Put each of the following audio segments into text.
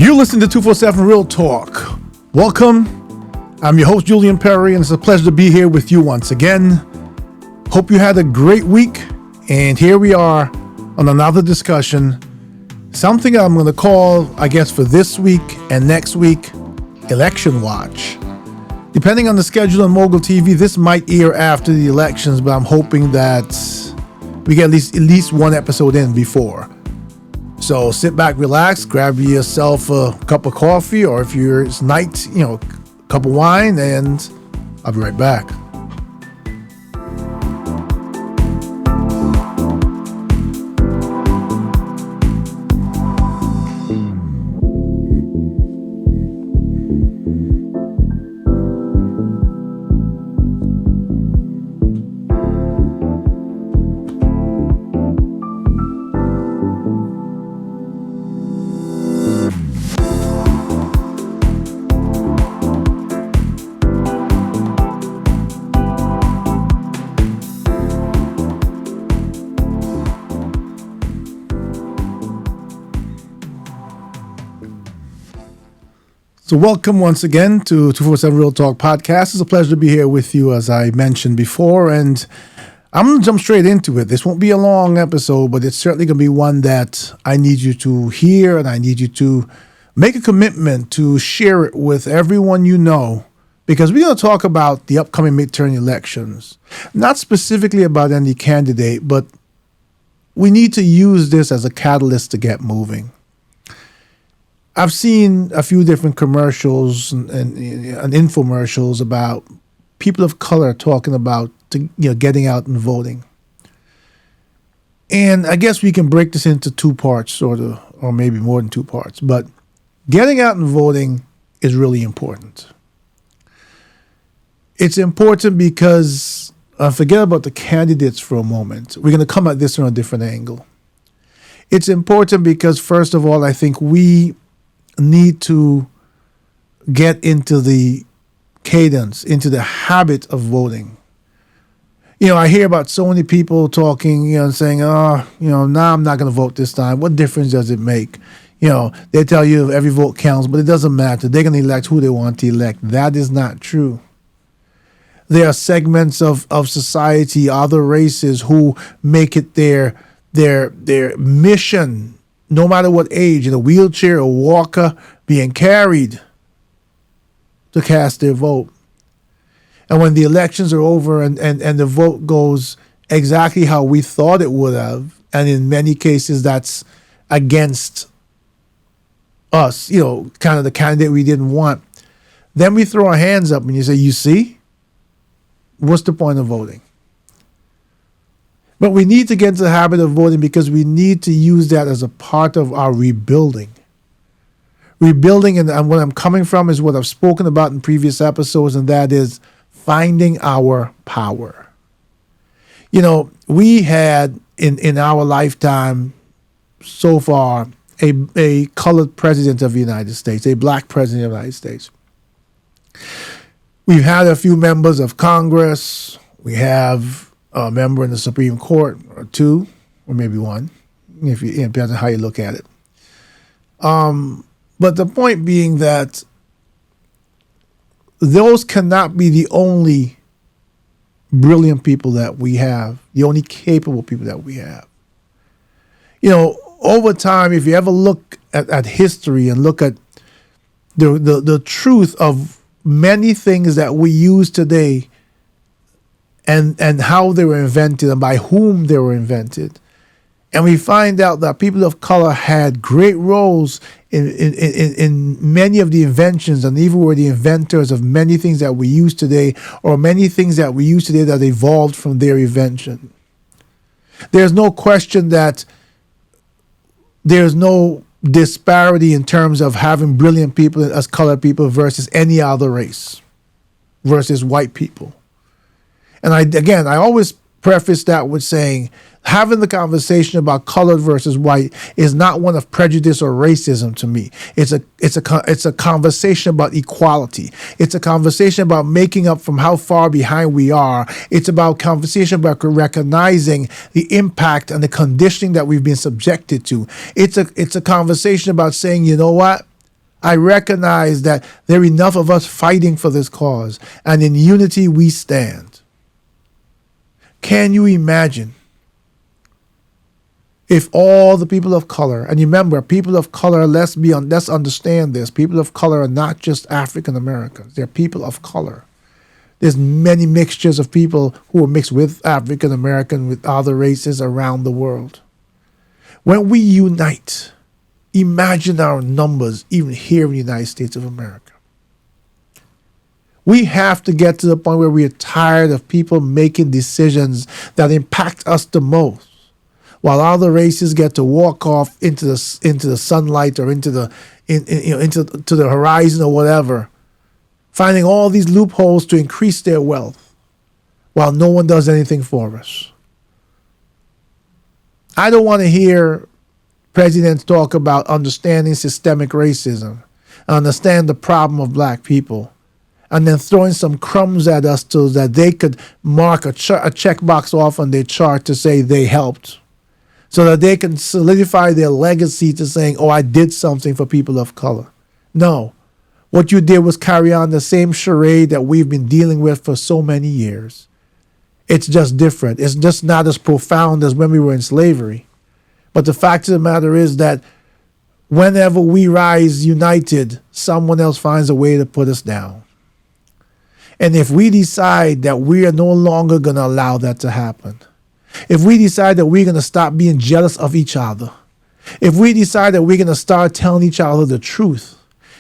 You're listening to 247 Real Talk. Welcome. I'm your host, Julian Perry, and it's a pleasure to be here with you once again. Hope you had a great week, and here we are on another discussion. Something I'm going to call, I guess, for this week and next week, Election Watch. Depending on the schedule on Mogul TV, this might air after the elections, but I'm hoping that we get at least one episode in before. So sit back, relax, grab yourself a cup of coffee, or if it's night, a cup of wine, and I'll be right back. So welcome once again to 247 Real Talk Podcast. It's a pleasure to be here with you, as I mentioned before, and I'm going to jump straight into it. This won't be a long episode, but it's certainly going to be one that I need you to hear, and I need you to make a commitment to share it with everyone you know, because we're going to talk about the upcoming midterm elections. Not specifically about any candidate, but we need to use this as a catalyst to get moving. I've seen a few different commercials and infomercials about people of color talking about getting out and voting. And I guess we can break this into two parts, sort of, or maybe more than two parts. But getting out and voting is really important. It's important because, forget about the candidates for a moment. We're going to come at this from a different angle. It's important because, first of all, I think we need to get into the cadence, into the habit of voting. I hear about so many people talking, saying, now I'm not going to vote this time. What difference does it make? They tell you every vote counts, but it doesn't matter. They're going to elect who they want to elect. That is not true. There are segments of society, other races, who make it their mission, no matter what age, in a wheelchair, a walker, being carried, to cast their vote. And when the elections are over and the vote goes exactly how we thought it would have, and in many cases that's against us, kind of the candidate we didn't want, then we throw our hands up and you say, you see, what's the point of voting? But we need to get into the habit of voting because we need to use that as a part of our rebuilding. Rebuilding, and what I'm coming from is what I've spoken about in previous episodes, and that is finding our power. We had in our lifetime so far a colored president of the United States, a black president of the United States. We've had a few members of Congress. We have a member in the Supreme Court, or two, or maybe one, it depends on how you look at it. But the point being that those cannot be the only brilliant people that we have, the only capable people that we have. Over time, if you ever look at history and look at the truth of many things that we use today, and how they were invented and by whom they were invented. And we find out that people of color had great roles in many of the inventions, and even were the inventors of many things that we use today, or many things that we use today that evolved from their invention. There's no question that there's no disparity in terms of having brilliant people as colored people versus any other race, versus white people. And I always preface that with saying having the conversation about colored versus white is not one of prejudice or racism to me. It's a conversation about equality. It's a conversation about making up from how far behind we are. It's about conversation about recognizing the impact and the conditioning that we've been subjected to. It's a conversation about saying, you know what? I recognize that there are enough of us fighting for this cause, and in unity we stand. Can you imagine if all the people of color, and remember, people of color, let's understand this, people of color are not just African Americans, they're people of color. There's many mixtures of people who are mixed with African American, with other races around the world. When we unite, imagine our numbers even here in the United States of America. We have to get to the point where we are tired of people making decisions that impact us the most, while other races get to walk off into the sunlight or into the horizon or whatever, finding all these loopholes to increase their wealth, while no one does anything for us. I don't want to hear presidents talk about understanding systemic racism, understand the problem of black people, and then throwing some crumbs at us so that they could mark a checkbox off on their chart to say they helped, so that they can solidify their legacy to saying, oh, I did something for people of color. No. What you did was carry on the same charade that we've been dealing with for so many years. It's just different. It's just not as profound as when we were in slavery. But the fact of the matter is that whenever we rise united, someone else finds a way to put us down. And if we decide that we are no longer going to allow that to happen, if we decide that we're going to stop being jealous of each other, if we decide that we're going to start telling each other the truth,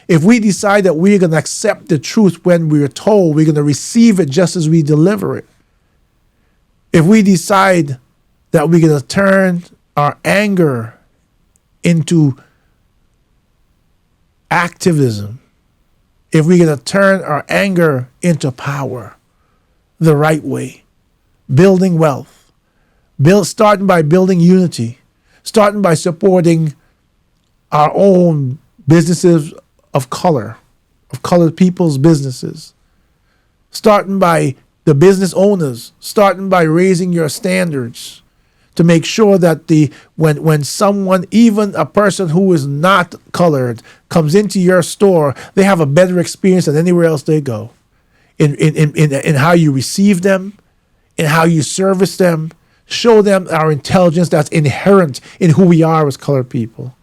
if we decide that we're going to accept the truth when we're told, we're going to receive it just as we deliver it, if we decide that we're going to turn our anger into activism, if we're going to turn our anger into power the right way, building wealth, starting by building unity, starting by supporting our own businesses of color, of colored people's businesses, starting by the business owners, starting by raising your standards to make sure that when someone, even a person who is not colored, comes into your store, they have a better experience than anywhere else they go. In how you receive them, in how you service them, show them our intelligence that's inherent in who we are as colored people.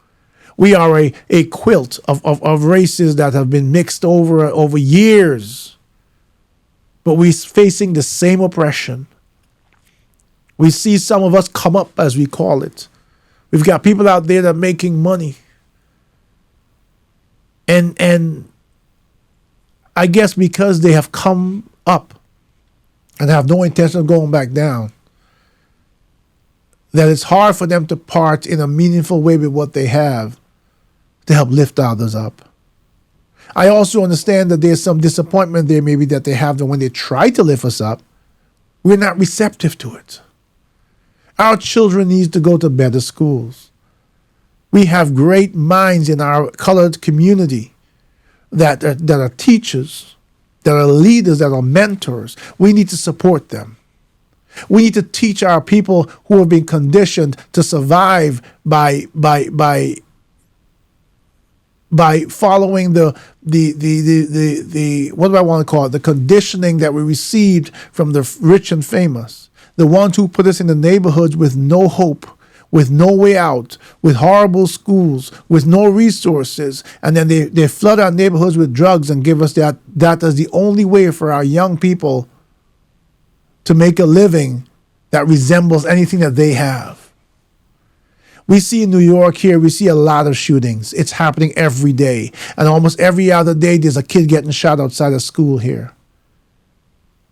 We are a quilt of races that have been mixed over years, but we're facing the same oppression. We see some of us come up, as we call it. We've got people out there that are making money. And I guess because they have come up and have no intention of going back down, that it's hard for them to part in a meaningful way with what they have to help lift others up. I also understand that there's some disappointment there maybe that they have that when they try to lift us up, we're not receptive to it. Our children need to go to better schools. We have great minds in our colored community that are teachers, that are leaders, that are mentors. We need to support them. We need to teach our people who have been conditioned to survive by following the what do I want to call it? The conditioning that we received from the rich and famous, the ones who put us in the neighborhoods with no hope, with no way out, with horrible schools, with no resources, and then they flood our neighborhoods with drugs and give us that as the only way for our young people to make a living that resembles anything that they have. We see in New York here, we see a lot of shootings. It's happening every day. And almost every other day, there's a kid getting shot outside of school here.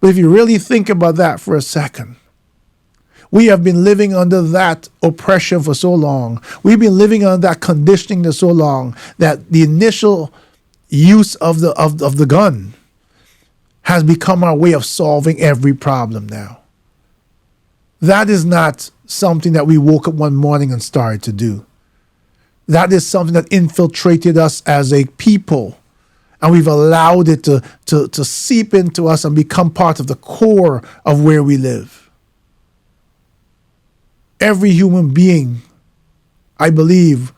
But if you really think about that for a second, we have been living under that oppression for so long. We've been living under that conditioning for so long that the initial use of the gun has become our way of solving every problem now. That is not something that we woke up one morning and started to do. That is something that infiltrated us as a people, and we've allowed it to seep into us and become part of the core of where we live. Every human being, I believe,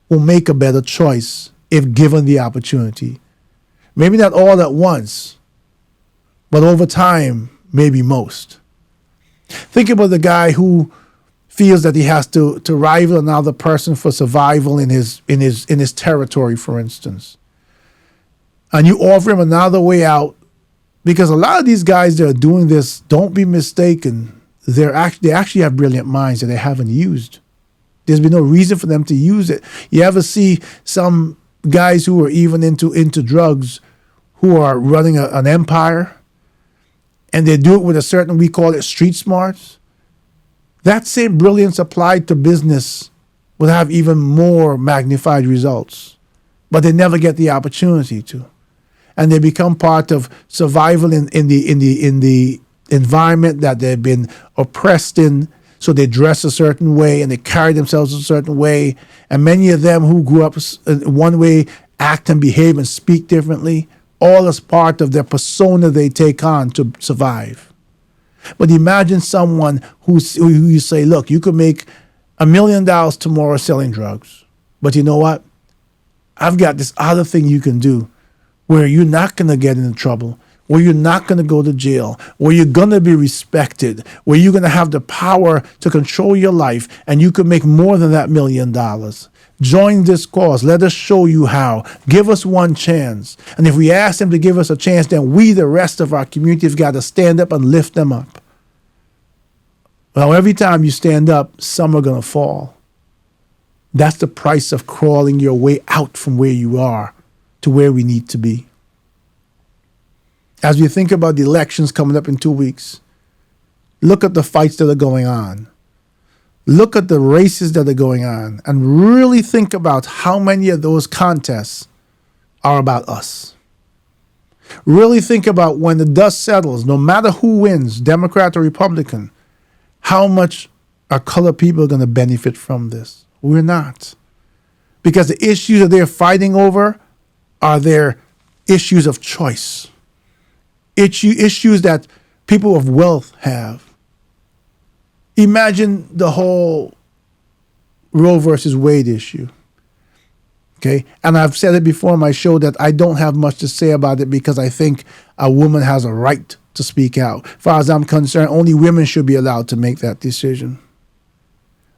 will make a better choice if given the opportunity. Maybe not all at once, but over time, maybe most. Think about the guy who feels that he has to rival another person for survival in his territory, for instance. And you offer him another way out, because a lot of these guys that are doing this, don't be mistaken, they actually have brilliant minds that they haven't used. There's been no reason for them to use it. You ever see some guys who are even into drugs who are running an empire, and they do it with a certain, we call it street smarts? That same brilliance applied to business would have even more magnified results, but they never get the opportunity to, and they become part of survival in the environment that they've been oppressed in. So they dress a certain way and they carry themselves a certain way, and many of them who grew up in one way act and behave and speak differently, all as part of their persona they take on to survive. But imagine someone who you say, look, you could make $1 million tomorrow selling drugs, but you know what? I've got this other thing you can do where you're not going to get into trouble, where you're not going to go to jail, where you're going to be respected, where you're going to have the power to control your life, and you could make more than that $1 million. Join this cause. Let us show you how. Give us one chance. And if we ask them to give us a chance, then we, the rest of our community, have got to stand up and lift them up. Well, every time you stand up, some are going to fall. That's the price of crawling your way out from where you are to where we need to be. As we think about the elections coming up in 2 weeks, look at the fights that are going on. Look at the races that are going on, and really think about how many of those contests are about us. Really think about, when the dust settles, no matter who wins, Democrat or Republican, how much are colored people going to benefit from this? We're not. Because the issues that they're fighting over are their issues of choice. Issues that people of wealth have. Imagine the whole Roe versus Wade issue. Okay? And I've said it before on my show that I don't have much to say about it, because I think a woman has a right to speak out. As far as I'm concerned, only women should be allowed to make that decision.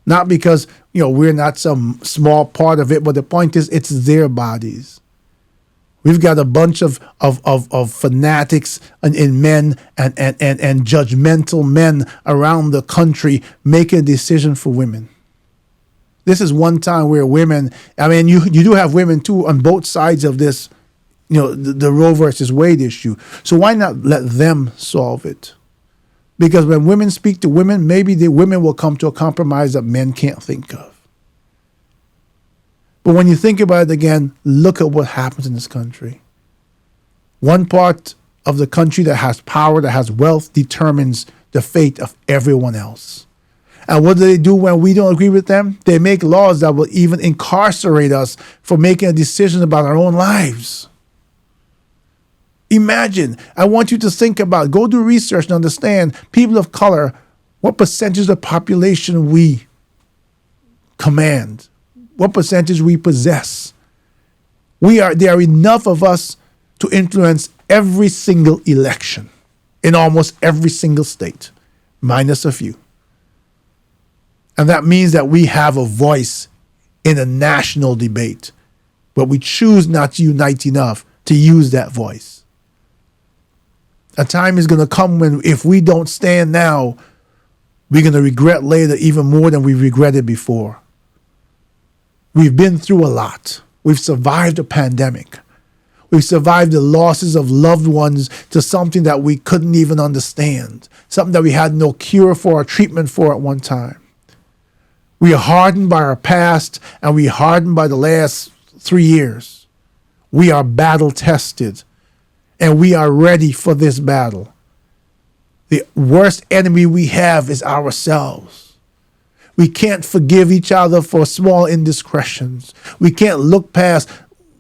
Not because, we're not some small part of it, but the point is, it's their bodies. We've got a bunch of fanatics in men and judgmental men around the country making a decision for women. This is one time where women, you do have women too on both sides of this, the Roe versus Wade issue. So why not let them solve it? Because when women speak to women, maybe the women will come to a compromise that men can't think of. But when you think about it again, look at what happens in this country. One part of the country that has power, that has wealth, determines the fate of everyone else. And what do they do when we don't agree with them? They make laws that will even incarcerate us for making a decision about our own lives. Imagine, I want you to think about, go do research and understand, people of color, what percentage of the population we command, what percentage we possess. There are enough of us to influence every single election in almost every single state, minus a few. And that means that we have a voice in a national debate, but we choose not to unite enough to use that voice. A time is going to come when, if we don't stand now, we're going to regret later even more than we regretted before. We've been through a lot. We've survived a pandemic. We've survived the losses of loved ones to something that we couldn't even understand, something that we had no cure for or treatment for at one time. We are hardened by our past, and we are hardened by the last 3 years. We are battle tested, and we are ready for this battle. The worst enemy we have is ourselves. We can't forgive each other for small indiscretions. We can't look past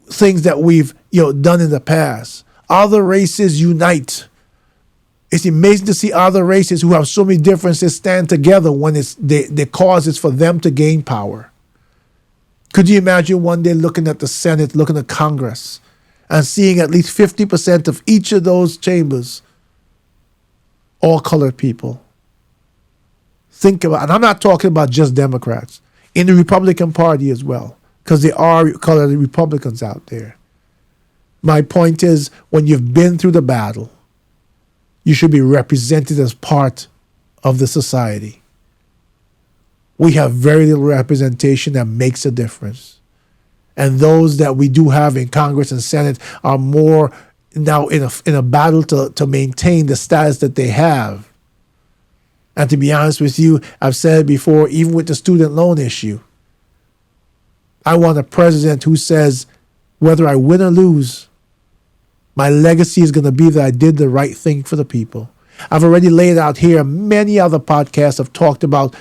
things that we've done in the past. Other races unite. It's amazing to see other races who have so many differences stand together when the cause is for them to gain power. Could you imagine one day looking at the Senate, looking at Congress, and seeing at least 50% of each of those chambers all colored people? Think about, and I'm not talking about just Democrats, in the Republican Party as well, because there are colored Republicans out there. My point is, when you've been through the battle, you should be represented as part of the society. We have very little representation that makes a difference. And those that we do have in Congress and Senate are more now in a battle to maintain the status that they have. And to be honest with you, I've said it before, even with the student loan issue, I want a president who says, whether I win or lose, my legacy is going to be that I did the right thing for the people. I've already laid out here, many other podcasts have talked about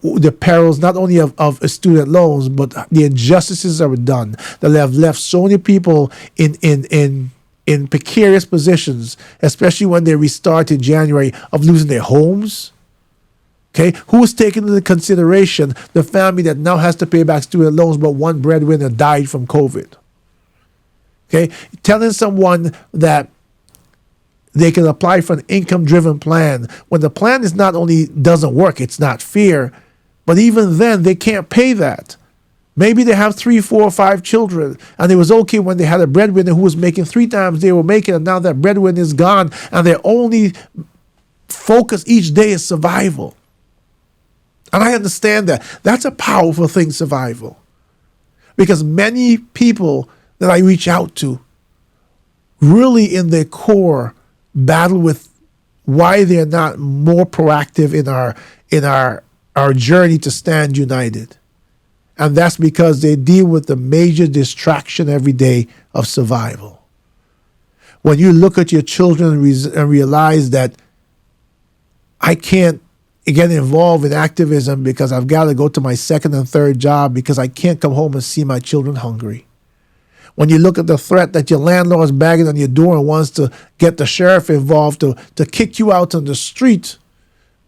the perils not only of student loans, but the injustices that were done that have left so many people in precarious positions, especially when they restart in January, of losing their homes. Okay, who's taking into consideration the family that now has to pay back student loans, but one breadwinner died from COVID? Okay, telling someone that they can apply for an income-driven plan when the plan is not only doesn't work, it's not fair, but even then they can't pay that. Maybe they have 3, 4, 5 children, and it was okay when they had a breadwinner who was making 3 times they were making, and now that breadwinner is gone, and their only focus each day is survival. And I understand that. That's a powerful thing, survival. Because many people that I reach out to really in their core battle with why they're not more proactive in our journey to stand united. And that's because they deal with the major distraction every day of survival. When you look at your children and realize that I can't get involved in activism because I've got to go to my second and third job because I can't come home and see my children hungry. When you look at the threat that your landlord is banging on your door and wants to get the sheriff involved to kick you out on the street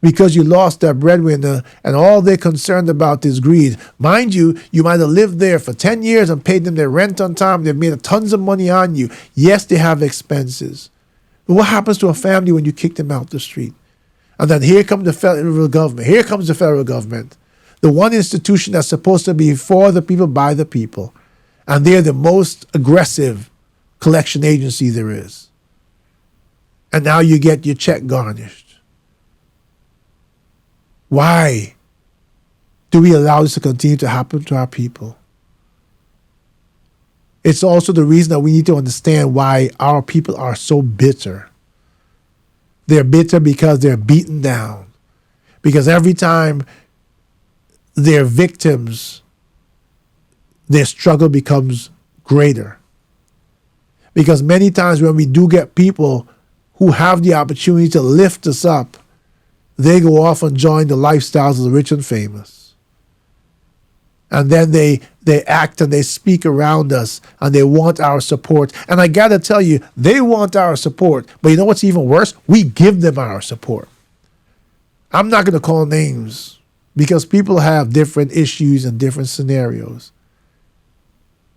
because you lost that breadwinner and all they're concerned about is greed. Mind you, you might have lived there for 10 years and paid them their rent on time. They've made tons of money on you. Yes, they have expenses. But what happens to a family when you kick them out the street? And then here comes the federal government. Here comes the federal government. The one institution that's supposed to be for the people, by the people. And they're the most aggressive collection agency there is. And now you get your check garnished. Why do we allow this to continue to happen to our people? It's also the reason that we need to understand why our people are so bitter. They're bitter because they're beaten down. Because every time they're victims, their struggle becomes greater. Because many times when we do get people who have the opportunity to lift us up, they go off and join the lifestyles of the rich and famous. And then they act and they speak around us and they want our support. And I got to tell you, they want our support. But you know what's even worse? We give them our support. I'm not going to call names because people have different issues and different scenarios.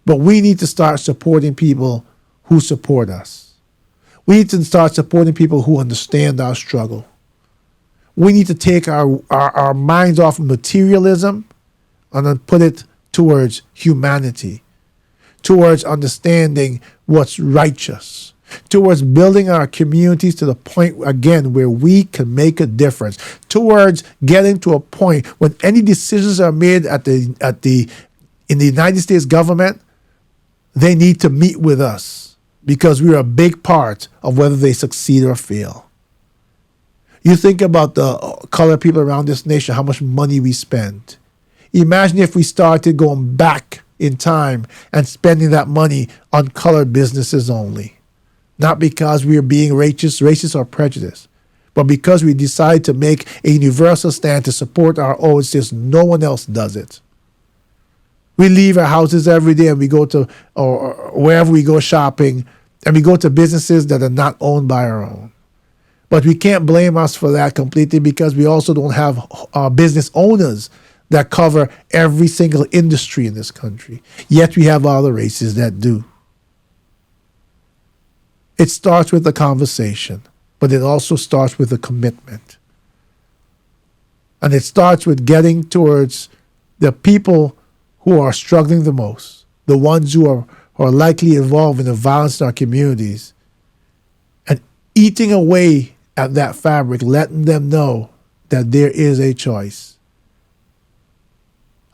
But we need to start supporting people who support us. We need to start supporting people who understand our struggle. We need to take our minds off of materialism and then put it towards humanity, towards understanding what's righteous, towards building our communities to the point, again, where we can make a difference, towards getting to a point when any decisions are made in the United States government, they need to meet with us because we're a big part of whether they succeed or fail. You think about the colored people around this nation, how much money we spend. Imagine if we started going back in time and spending that money on colored businesses only. Not because we are being racist or prejudiced, but because we decide to make a universal stand to support our own since no one else does it. We leave our houses every day and we go to, or wherever we go shopping, and we go to businesses that are not owned by our own. But we can't blame us for that completely because we also don't have business owners that cover every single industry in this country. Yet we have other races that do. It starts with a conversation, but it also starts with a commitment. And it starts with getting towards the people who are struggling the most, the ones who are likely involved in the violence in our communities, and eating away at that fabric, letting them know that there is a choice.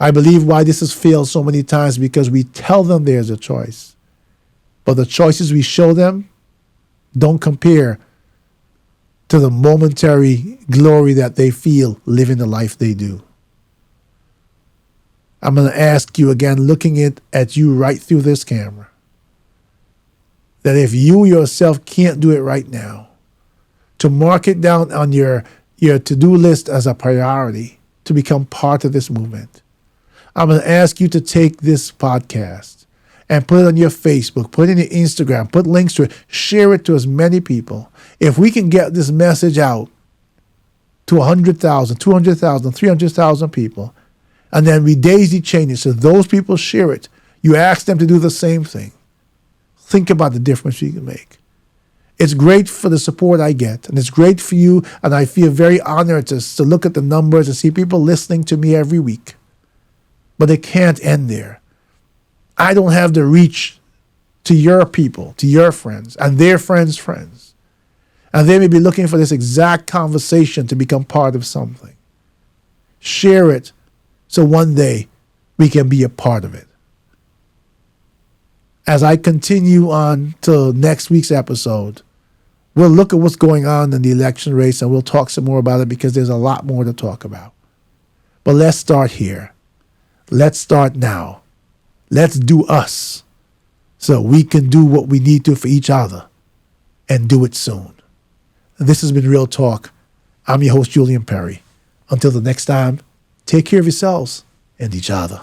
I believe why this has failed so many times, because we tell them there's a choice, but the choices we show them don't compare to the momentary glory that they feel living the life they do. I'm going to ask you again, looking at you right through this camera, that if you yourself can't do it right now, to mark it down on your to-do list as a priority to become part of this movement. I'm going to ask you to take this podcast and put it on your Facebook, put it on your Instagram, put links to it, share it to as many people. If we can get this message out to 100,000, 200,000, 300,000 people, and then we daisy chain it so those people share it, you ask them to do the same thing. Think about the difference you can make. It's great for the support I get, and it's great for you, and I feel very honored to look at the numbers and see people listening to me every week. But it can't end there. I don't have the reach to your people, to your friends, and their friends' friends. And they may be looking for this exact conversation to become part of something. Share it so one day we can be a part of it. As I continue on to next week's episode, we'll look at what's going on in the election race, and we'll talk some more about it, because there's a lot more to talk about. But let's start here. Let's start now. Let's do us so we can do what we need to for each other, and do it soon. This has been Real Talk. I'm your host, Julian Perry. Until the next time, take care of yourselves and each other.